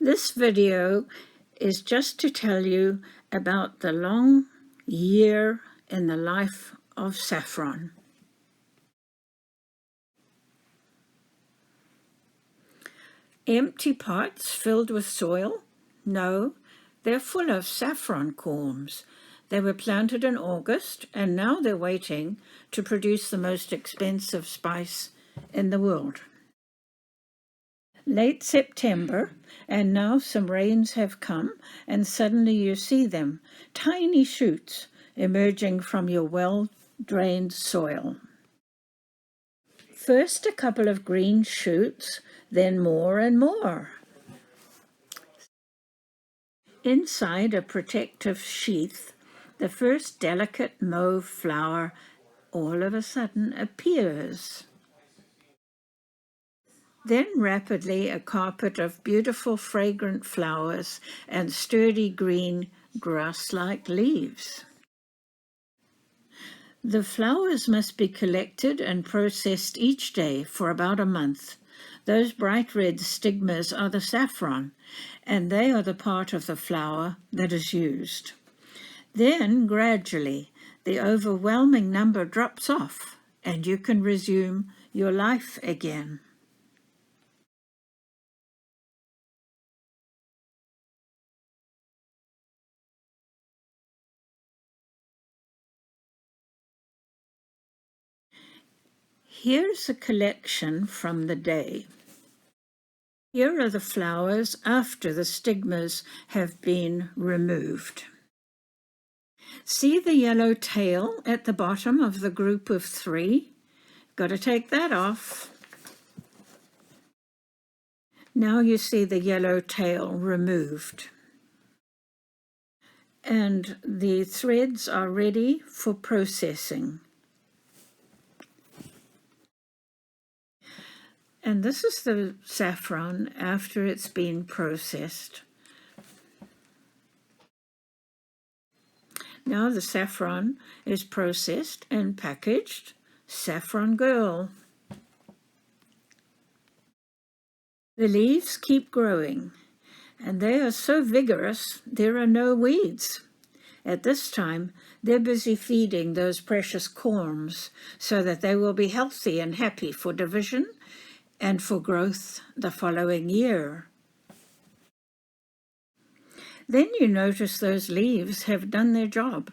This video is just to tell you about the long year in the life of Saffron. Empty pots filled with soil? No, they're full of saffron corms. They were planted in August and now they're waiting to produce the most expensive spice in the world. Late September, and now some rains have come, and suddenly you see them, tiny shoots emerging from your well-drained soil. First a couple of green shoots, then more and more. Inside a protective sheath, the first delicate mauve flower all of a sudden appears. Then rapidly a carpet of beautiful fragrant flowers and sturdy green grass-like leaves. The flowers must be collected and processed each day for about a month. Those bright red stigmas are the saffron, and they are the part of the flower that is used. Then, gradually, the overwhelming number drops off, and you can resume your life again. Here's a collection from the day. Here are the flowers after the stigmas have been removed. See the yellow tail at the bottom of the group of 3? Got to take that off. Now you see the yellow tail removed. And the threads are ready for processing. And this is the saffron after it's been processed. Now the saffron is processed and packaged. Saffron Girl. The leaves keep growing, and they are so vigorous there are no weeds. At this time, they're busy feeding those precious corms so that they will be healthy and happy for division and for growth the following year. Then you notice those leaves have done their job,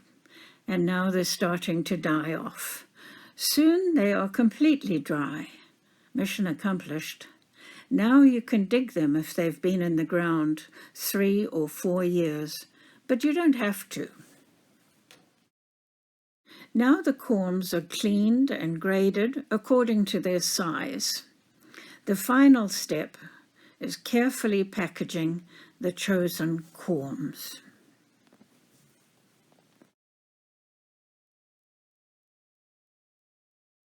and now they're starting to die off. Soon they are completely dry. Mission accomplished. Now you can dig them if they've been in the ground 3 or 4 years, but you don't have to. Now the corms are cleaned and graded according to their size. The final step is carefully packaging the chosen corms.